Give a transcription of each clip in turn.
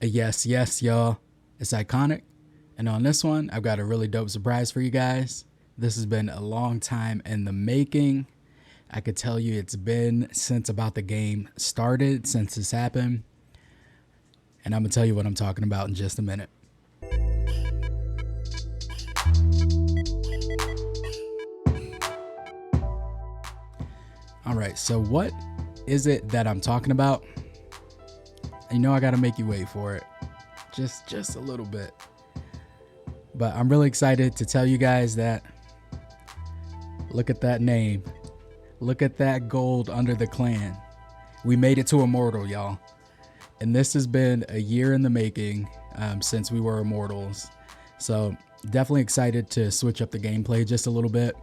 Yes, yes, y'all. It's iconic. And on this one, I've got a really dope surprise for you guys. This has been a long time in the making. I could tell you it's been since about the game started, since this happened. And I'm going to tell you what I'm talking about in just a minute. All right, so what is it that I'm talking about? You know I got to make you wait for it. Just a little bit. But I'm really excited to tell you guys that look at that name. Look at that gold under the clan. We made it to Immortal, y'all. And this has been a year in the making since we were Immortals. So definitely excited to switch up the gameplay just a little bit.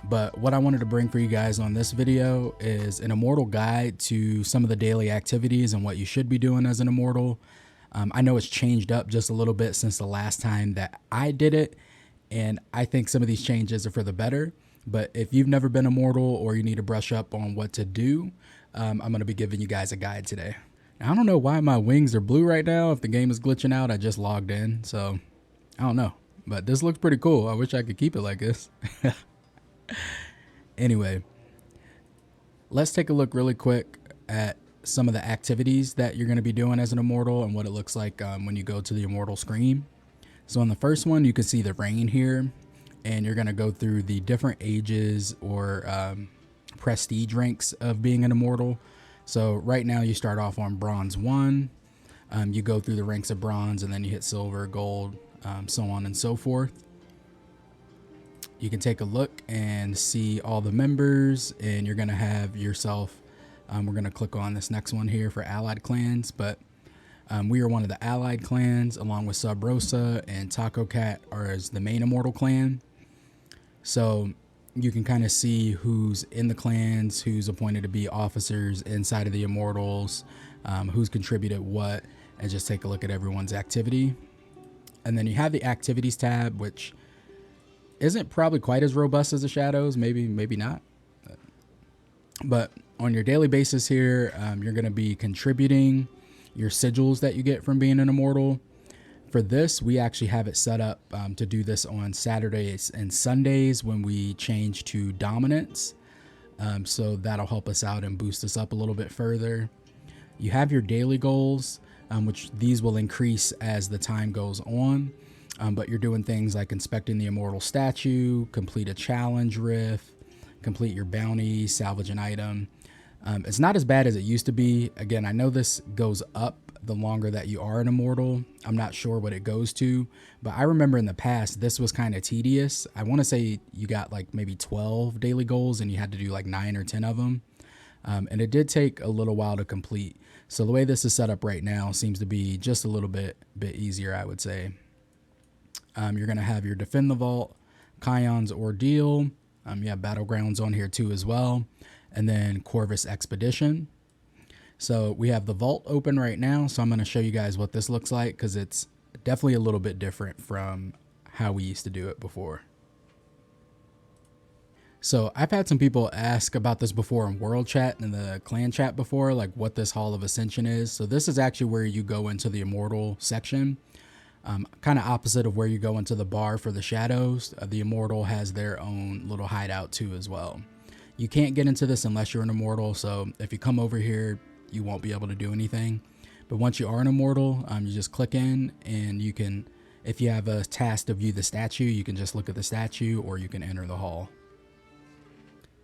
But what I wanted to bring for you guys on this video is an Immortal guide to some of the daily activities and what you should be doing as an Immortal. I know it's changed up just a little bit since the last time that I did it, and I think some of these changes are for the better. But if you've never been Immortal or you need to brush up on what to do, I'm going to be giving you guys a guide today. Now, I don't know why my wings are blue right now. If the game is glitching out, I just logged in, so I don't know. But this looks pretty cool. I wish I could keep it like this. Anyway, let's take a look really quick at some of the activities that you're going to be doing as an Immortal and what it looks like when you go to the Immortal screen. So on the first one, you can see the reign here, and you're going to go through the different ages or prestige ranks of being an Immortal. So right now you start off on bronze 1, you go through the ranks of bronze, and then you hit silver, gold, so on and so forth. You can take a look and see all the members, and you're going to have yourself, we're going to click on this next one here for allied clans, but we are one of the allied clans along with Sub Rosa and Taco Cat are as the main Immortal clan. So you can kind of see who's in the clans, who's appointed to be officers inside of the Immortals, who's contributed what, and just take a look at everyone's activity. And then you have the activities tab, which isn't probably quite as robust as the shadows, maybe not. But on your daily basis here, you're going to be contributing your sigils that you get from being an Immortal. For this, we actually have it set up to do this on Saturdays and Sundays when we change to dominance. So that'll help us out and boost us up a little bit further. You have your daily goals, which these will increase as the time goes on. But you're doing things like inspecting the Immortal statue, complete a challenge riff, complete your bounty, salvage an item. It's not as bad as it used to be. Again, I know this goes up the longer that you are an Immortal. I'm not sure what it goes to, but I remember in the past, this was kind of tedious. I want to say you got like maybe 12 daily goals and you had to do like 9 or 10 of them. And it did take a little while to complete. So the way this is set up right now seems to be just a little bit easier, I would say. You're going to have your Defend the Vault, Kion's Ordeal. You have Battlegrounds on here too as well. And then Corvus Expedition. So we have the vault open right now. So I'm going to show you guys what this looks like because it's definitely a little bit different from how we used to do it before. So I've had some people ask about this before in world chat and the clan chat before, like what this Hall of Ascension is. So this is actually where you go into the Immortal section. Kind of opposite of where you go into the bar for the shadows. The Immortal has their own little hideout too as well. You can't get into this unless you're an Immortal, so if you come over here, you won't be able to do anything. But once you are an Immortal, you just click in and you can, if you have a task to view the statue, you can just look at the statue or you can enter the hall.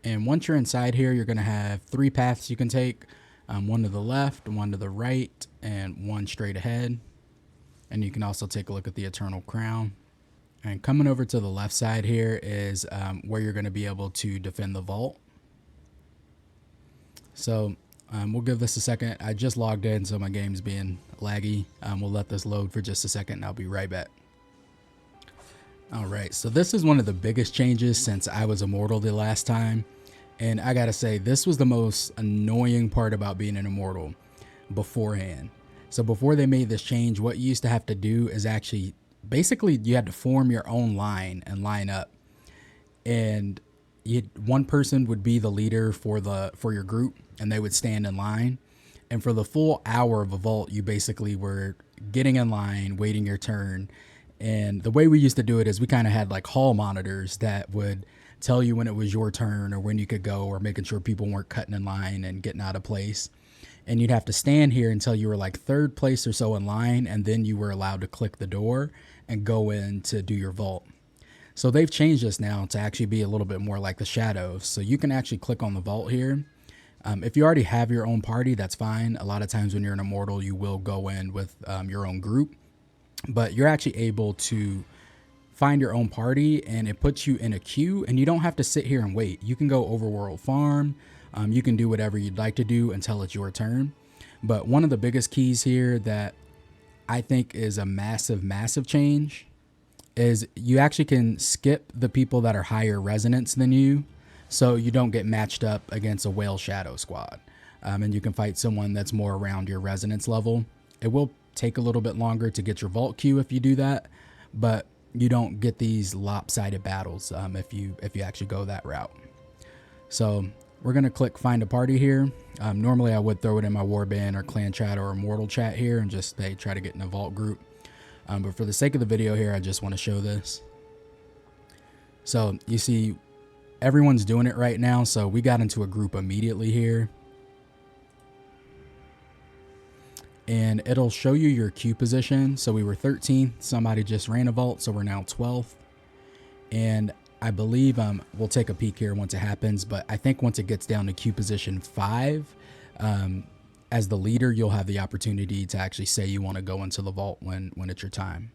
And once you're inside here, you're going to have 3 paths you can take, one to the left, one to the right, and one straight ahead. And you can also take a look at the Eternal Crown. And coming over to the left side here is where you're going to be able to defend the vault. So we'll give this a second. I just logged in, so my game's being laggy. We'll let this load for just a second and I'll be right back. All right, so this is one of the biggest changes since I was Immortal the last time. And I gotta say, this was the most annoying part about being an Immortal beforehand. So before they made this change, what you used to have to do is actually, basically you had to form your own line and line up. And one person would be the leader for your group and they would stand in line. And for the full hour of a vault, you basically were getting in line, waiting your turn. And the way we used to do it is we kind of had like hall monitors that would tell you when it was your turn or when you could go, or making sure people weren't cutting in line and getting out of place. And you'd have to stand here until you were like third place or so in line, and then you were allowed to click the door and go in to do your vault. So they've changed this now to actually be a little bit more like the shadows. So you can actually click on the vault here. If you already have your own party, that's fine. A lot of times when you're an Immortal, you will go in with your own group, but you're actually able to find your own party, and it puts you in a queue, and you don't have to sit here and wait. You can go overworld farm. You can do whatever you'd like to do until it's your turn. But one of the biggest keys here that I think is a massive change is you actually can skip the people that are higher resonance than you, so you don't get matched up against a whale shadow squad. And you can fight someone that's more around your resonance level. It will take a little bit longer to get your vault queue if you do that, but you don't get these lopsided battles if you actually go that route. So we're gonna click find a party here. Normally I would throw it in my warband or clan chat or Immortal chat here and just try to get in a vault group. But for the sake of the video here, I just want to show this. So you see everyone's doing it right now. So we got into a group immediately here. And it'll show you your queue position. So we were 13th. Somebody just ran a vault, so we're now 12th. And I believe we'll take a peek here once it happens. But I think once it gets down to queue position 5, as the leader, you'll have the opportunity to actually say you want to go into the vault when it's your time.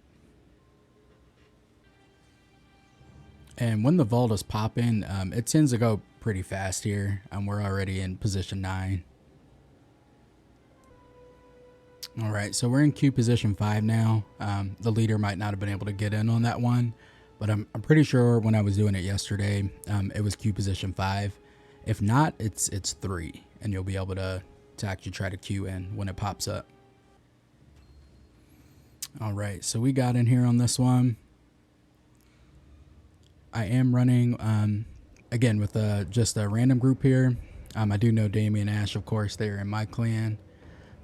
And when the vault is popping, it tends to go pretty fast here. We're already in position 9. All right, so we're in queue position 5 now. The leader might not have been able to get in on that one, but I'm pretty sure when I was doing it yesterday, it was queue position 5. If not, it's 3, and you'll be able to actually try to queue in when it pops up. All right, so we got in here on this one. I am running again with just a random group here. I do know Damien and Ash, of course, they're in my clan,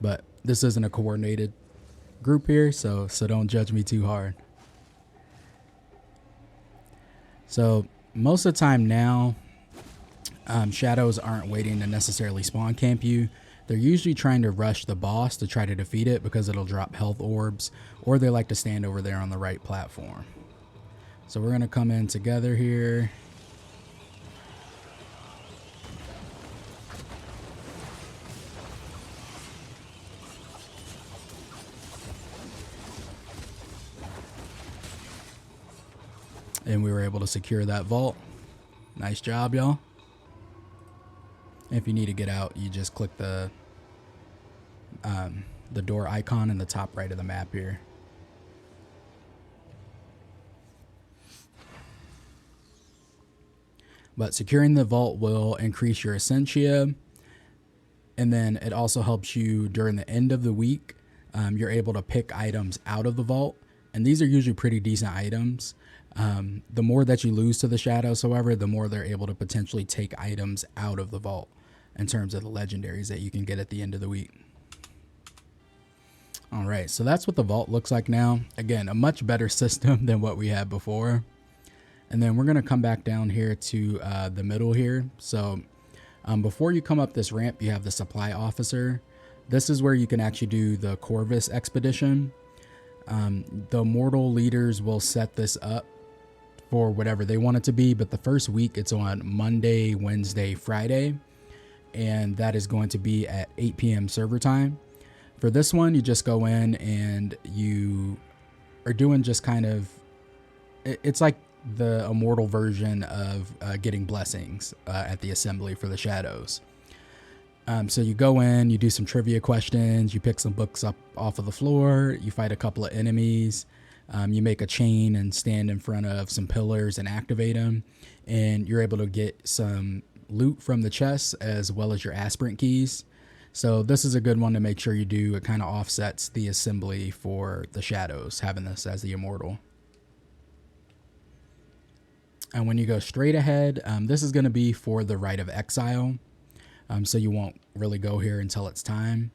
but this isn't a coordinated group here, so don't judge me too hard. So most of the time now, shadows aren't waiting to necessarily spawn camp you. They're usually trying to rush the boss to try to defeat it because it'll drop health orbs, or they like to stand over there on the right platform. So we're going to come in together here. And we were able to secure that vault. Nice job, y'all. If you need to get out, you just click the door icon in the top right of the map here. But securing the vault will increase your essentia, and then it also helps you during the end of the week. You're able to pick items out of the vault, and these are usually pretty decent items. The more that you lose to the shadows, however, the more they're able to potentially take items out of the vault in terms of the legendaries that you can get at the end of the week. All right, so that's what the vault looks like now. Again, a much better system than what we had before. And then we're going to come back down here to the middle here. So before you come up this ramp, you have the supply officer. This is where you can actually do the Corvus expedition. The Immortal leaders will set this up for whatever they want it to be, but the first week it's on Monday, Wednesday, Friday, and that is going to be at 8 p.m. server time. For this one, you just go in and you are doing just kind of, it's like the Immortal version of getting blessings at the assembly for the shadows. So you go in, you do some trivia questions, you pick some books up off of the floor, you fight a couple of enemies, you make a chain and stand in front of some pillars and activate them, and you're able to get some loot from the chests as well as your aspirant keys. So this is a good one to make sure you do. It kind of offsets the assembly for the shadows, having this as the Immortal. And when you go straight ahead, this is going to be for the Rite of Exile. So you won't really go here until it's time.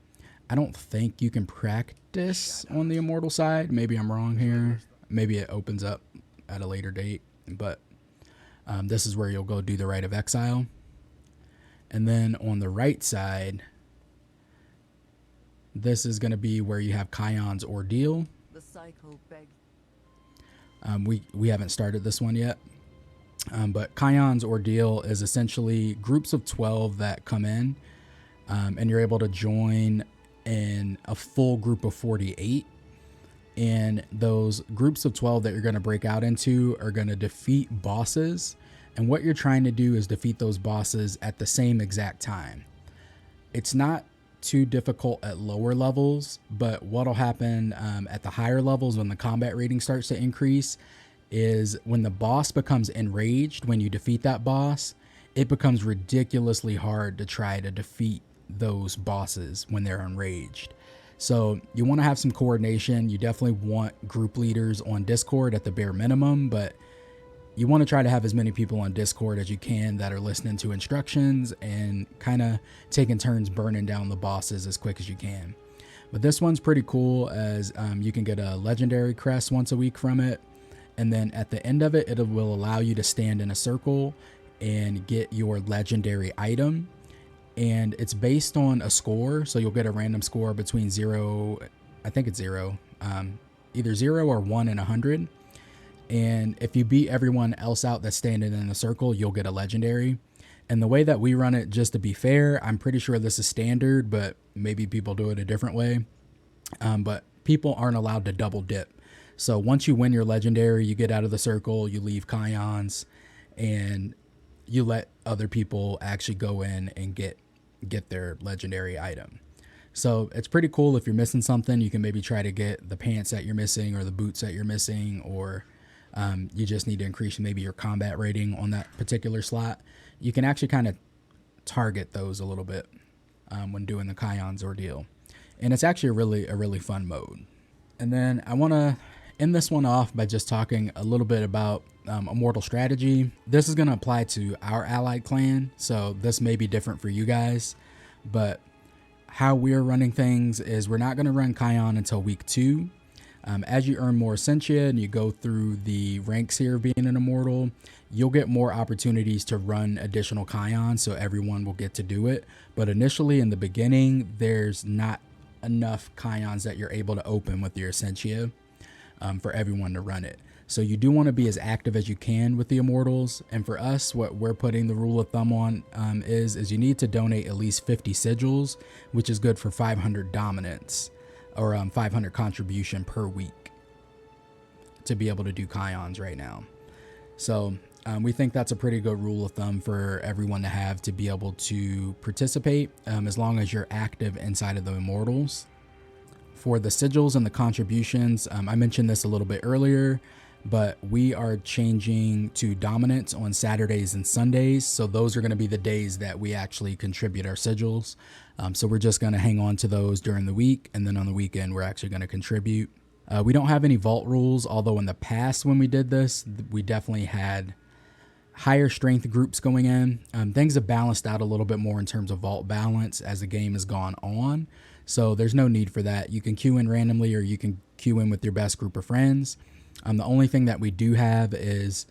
I don't think you can practice on the Immortal side. Maybe I'm wrong here. Maybe it opens up at a later date, but this is where you'll go do the Rite of Exile. And then on the right side, this is going to be where you have Kion's Ordeal. The cycle begs. We haven't started this one yet, but Kion's Ordeal is essentially groups of 12 that come in, and you're able to join in a full group of 48. And those groups of 12 that you're going to break out into are going to defeat bosses. And what you're trying to do is defeat those bosses at the same exact time. It's not too difficult at lower levels, but what'll happen at the higher levels when the combat rating starts to increase is when the boss becomes enraged, when you defeat that boss, it becomes ridiculously hard to try to defeat those bosses when they're enraged. So you want to have some coordination. You definitely want group leaders on Discord at the bare minimum, but you want to try to have as many people on Discord as you can that are listening to instructions and kind of taking turns burning down the bosses as quick as you can. But this one's pretty cool as you can get a legendary crest once a week from it. And then at the end of it, it will allow you to stand in a circle and get your legendary item. And it's based on a score. So you'll get a random score between 0, I think it's 0, either 0 or 1 and 100. And if you beat everyone else out that's standing in the circle, you'll get a legendary. And the way that we run it, just to be fair, I'm pretty sure this is standard, but maybe people do it a different way. But people aren't allowed to double dip. So once you win your legendary, you get out of the circle, you leave Kion's, and you let other people actually go in and get their legendary item. So it's pretty cool. If you're missing something, you can maybe try to get the pants that you're missing or the boots that you're missing, or you just need to increase maybe your combat rating on that particular slot. You can actually kind of target those a little bit when doing the Kion's Ordeal. And it's actually a really fun mode. And then I want to end this one off by just talking a little bit about Immortal strategy. This is going to apply to our allied clan, so this may be different for you guys, but how we're running things is we're not going to run Kion until week 2. As you earn more Essentia and you go through the ranks here of being an Immortal, you'll get more opportunities to run additional Kion, so everyone will get to do it. But initially in the beginning, there's not enough Kions that you're able to open with your Essentia for everyone to run it. So you do want to be as active as you can with the Immortals. And for us, what we're putting the rule of thumb on is you need to donate at least 50 sigils, which is good for 500 dominance or 500 contribution per week to be able to do Kions right now. So we think that's a pretty good rule of thumb for everyone to have to be able to participate as long as you're active inside of the Immortals. For the sigils and the contributions, I mentioned this a little bit earlier, but we are changing to dominance on Saturdays and Sundays. So those are going to be the days that we actually contribute our sigils. So we're just going to hang on to those during the week. And then on the weekend, we're actually going to contribute. We don't have any vault rules, although in the past when we did this, we definitely had higher strength groups going in. Things have balanced out a little bit more in terms of vault balance as the game has gone on. So there's no need for that. You can queue in randomly or you can queue in with your best group of friends. The only thing that we do have is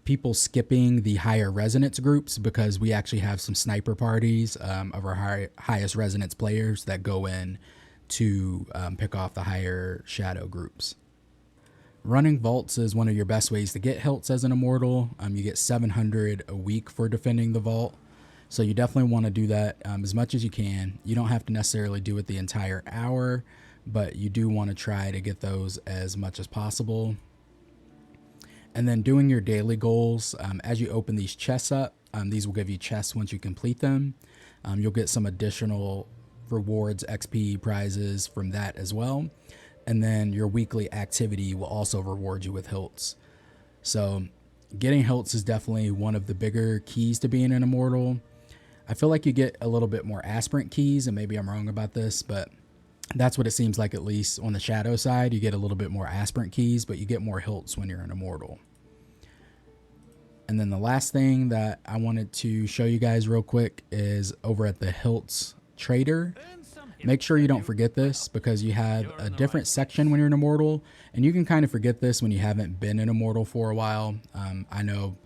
people skipping the higher resonance groups because we actually have some sniper parties of our highest resonance players that go in to pick off the higher shadow groups. Running vaults is one of your best ways to get hilts as an Immortal. You get 700 a week for defending the vault. So you definitely want to do that as much as you can. You don't have to necessarily do it the entire hour, but you do want to try to get those as much as possible. And then doing your daily goals, as you open these chests up, these will give you chests once you complete them. You'll get some additional rewards, XP, prizes from that as well. And then your weekly activity will also reward you with hilts. So getting hilts is definitely one of the bigger keys to being an Immortal. I feel like you get a little bit more aspirant keys, and maybe I'm wrong about this, but that's what it seems like, at least on the shadow side. You get a little bit more aspirant keys, but you get more hilts when you're an Immortal. And then the last thing that I wanted to show you guys real quick is over at the Hilts Trader. make sure you don't forget this, because you have a different section when you're an Immortal, and you can kind of forget this when you haven't been an Immortal for a while. I know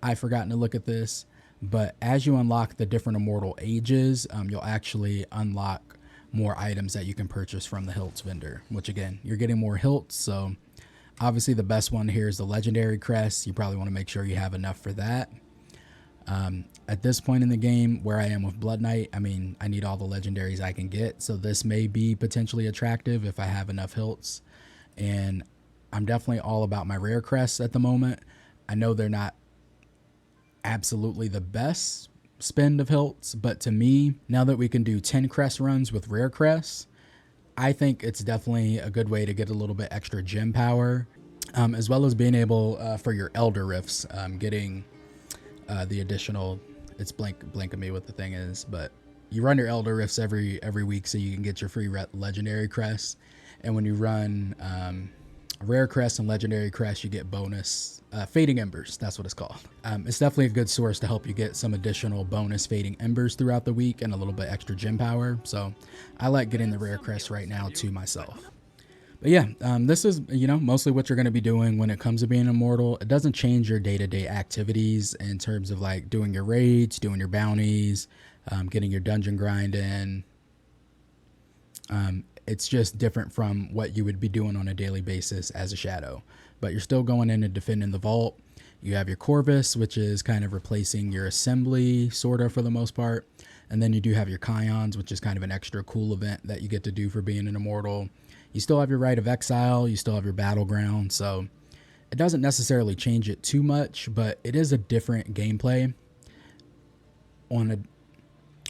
I've forgotten to look at this, but as you unlock the different Immortal ages, you'll actually unlock more items that you can purchase from the Hilts vendor, which again, you're getting more Hilts. So obviously the best one here is the Legendary Crest. You probably want to make sure you have enough for that. At this point in the game, where I am with Blood Knight, I mean, I need all the legendaries I can get, so this may be potentially attractive if I have enough Hilts. And I'm definitely all about my rare crests at the moment. I know they're not absolutely the best spend of Hilts, but to me, now that we can do 10 crest runs with rare crests, I think it's definitely a good way to get a little bit extra gem power, as well as being able for your Elder Rifts, getting the additional, it's blanking me what the thing is, but you run your Elder Rifts every week so you can get your free legendary crests. And when you run rare crest and legendary crest, you get bonus fading embers. That's what it's called. It's definitely a good source to help you get some additional bonus fading embers throughout the week and a little bit extra gem power. So I like getting the rare crest right now to myself. But yeah, this is, mostly what you're going to be doing when it comes to being Immortal. It doesn't change your day-to-day activities in terms of like doing your raids, doing your bounties, getting your dungeon grind in. It's just different from what you would be doing on a daily basis as a Shadow. But you're still going in and defending the vault. You have your Corvus, which is kind of replacing your assembly, sort of, for the most part. And then you do have your Kions, which is kind of an extra cool event that you get to do for being an Immortal. You still have your Rite of Exile, you still have your Battleground, so it doesn't necessarily change it too much, but it is a different gameplay on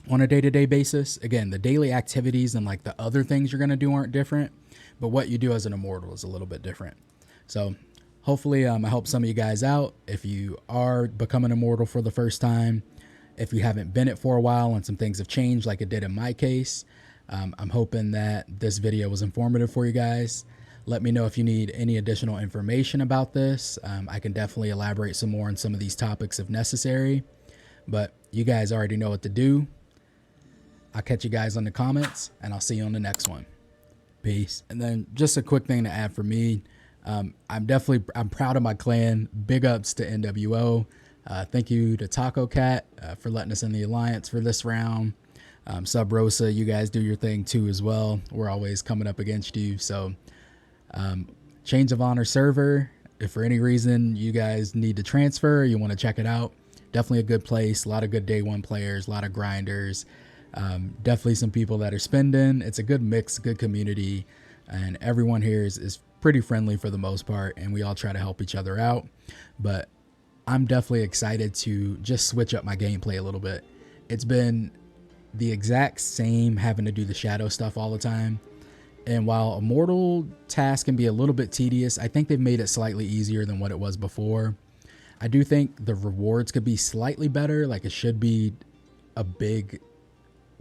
a day-to-day basis. Again, the daily activities and like the other things you're going to do aren't different, but what you do as an Immortal is a little bit different. So hopefully I help some of you guys out. If you are becoming Immortal for the first time, if you haven't been it for a while and some things have changed like it did in my case, I'm hoping that this video was informative for you guys. Let me know if you need any additional information about this. I can definitely elaborate some more on some of these topics if necessary, but you guys already know what to do. I'll catch you guys on the comments, and I'll see you on the next one. Peace. And then just a quick thing to add for me. I'm proud of my clan. Big ups to NWO. Thank you to Taco Cat for letting us in the alliance for this round. Sub Rosa, you guys do your thing too as well. We're always coming up against you. So Chains of Honor server, if for any reason you guys need to transfer, you want to check it out, definitely a good place. A lot of good day one players, a lot of grinders, definitely some people that are spending. It's a good mix, good community, and everyone here is pretty friendly for the most part, and we all try to help each other out. But I'm definitely excited to just switch up my gameplay a little bit. It's been the exact same having to do the Shadow stuff all the time, and while Immortal tasks can be a little bit tedious, I think they've made it slightly easier than what it was before. I do think the rewards could be slightly better. Like, it should be a big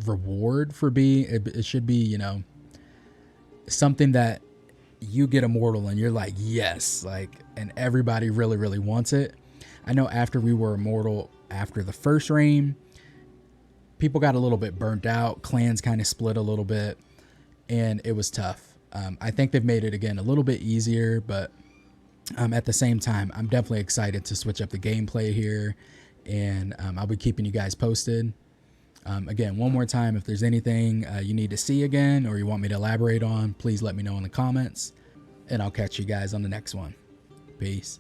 reward for being, it should be, something that you get Immortal and you're like, yes, like, and everybody really, really wants it. I know after we were Immortal, after the first reign, people got a little bit burnt out. Clans kind of split a little bit, and it was tough. I think they've made it, again, a little bit easier, but at the same time, I'm definitely excited to switch up the gameplay here, and I'll be keeping you guys posted. Again, one more time, if there's anything you need to see again or you want me to elaborate on, please let me know in the comments, and I'll catch you guys on the next one. Peace.